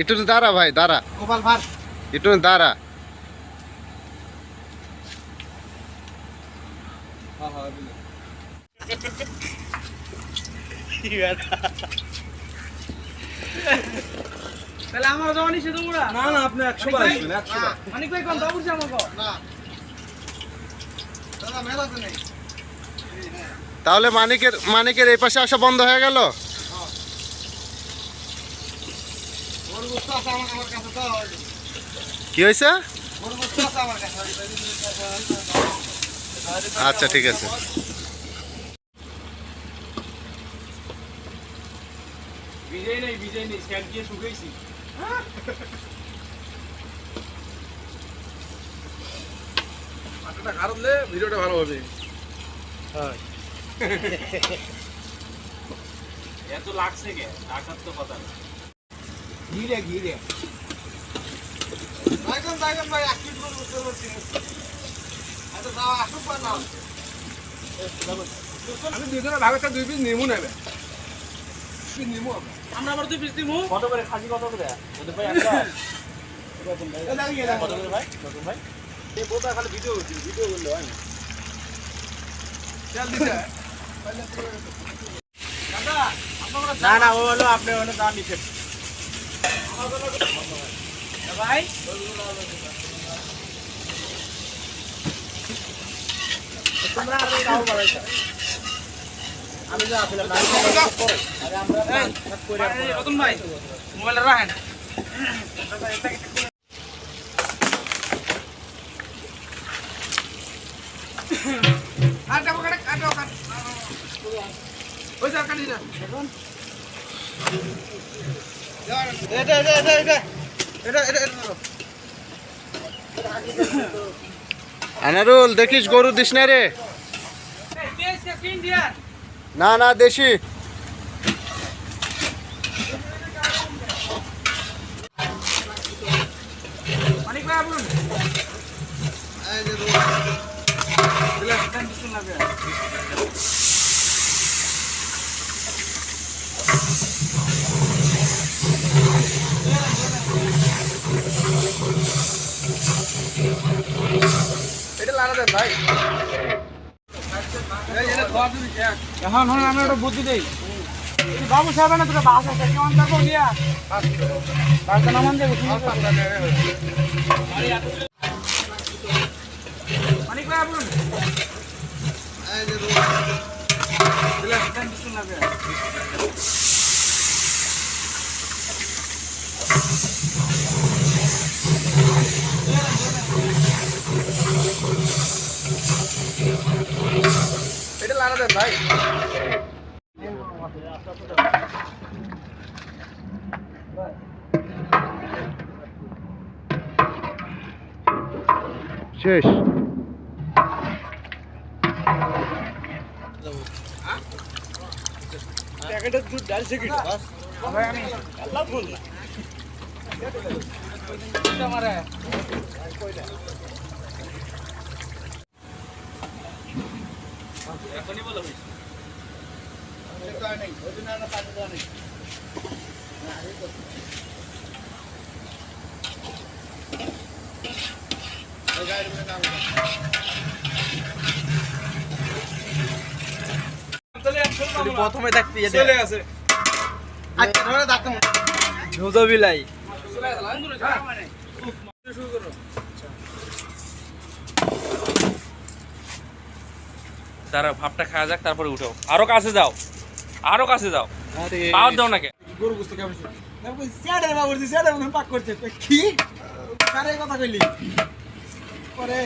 একটু দাঁড়া ভাই, দাঁড়া গোপাল ভার একটু দাঁড়া। তাহলে আমার জমা নিছে তোমরা না না আপনি 100 বার আসবেন 100 বার। মানিক ভাই কোন দাও বুঝছ আমাকে না দাদা মেলা তো নেই। তাহলে মানিকের এই পাশে আসা বন্ধ হয়ে গেল। ওর গুস্ত আছে আমার কাছে তো কি হয়েছে? ওর গুস্ত আছে আমার কাছে। আচ্ছা ঠিক আছে। বিজয় নেই স্ক্যান দিয়ে শুকাইছি। মাথাটা খারাপ হলে ভিডিওটা ভালো হবে। হ্যাঁ এত লাগছে কে? টাকার তো কথা না। ঘিরে ভাইগন ভাই একটু দূর বসে বসে আচ্ছা দাও আসুক না আমি দুজনের ভাগটা 2 পিস নিমু নেবে। কি নিমু আমরা আবার 2 পিস নিমু। কত করে খাসি কত করে? ওদের ভাই একটা রতন ভাই কত করে ভাই? রতন ভাই এই বোটা খালি ভিডিও করলে হয় না। চল দিছে দাদা আপনারা না ও হলো আপনি ওটা দাম নিছেন ভাই। তোমরা আর দাও বাড়াইছো। আমি যা আসলে না পরে আরে আমরা কাট করে রতন ভাই মোবাইলটা রাখেন। কাটো ওই যা কাটি না আনারুল দেখিস গরু দিস না রে। না না দেশি। মানিক ভাই বলুন এই যে দিলে বিসমিল্লাহ এটা লাগা দেন ভাই। এখন আমি একটা বুদ্ধি দেই বাবু সাহেব না তোরা বাস আছে কেমন থাকবো নিয়া বাসটা নামান দেবো মানিক ভাই বলুন এটা লাগা দেন ভাই। শেষ। প্যাকেটের দুধ ডালছে কি ভাই আমি আল্লাহ বল আমারে এখনই বলা হইছে এটা নেই ওই দিন না পানি দাও নেই এই গাড়ি में काम প্রথমে দেখতে চলে আছে। আচ্ছা ধরে দেখো দুধ বিলাই শুরু করো। তারা ভাবটা খাওয়া যাক তারপরে উঠো। আরো কাছে যাও আরো কাছে যাও। পাওয়ার দাও নাকি গরু বুঝতে কেমন ছিল না কই স্যাডের বাবুজি স্যাডের মধ্যে পাক করছে কই কি কারে কথা কইলি পরে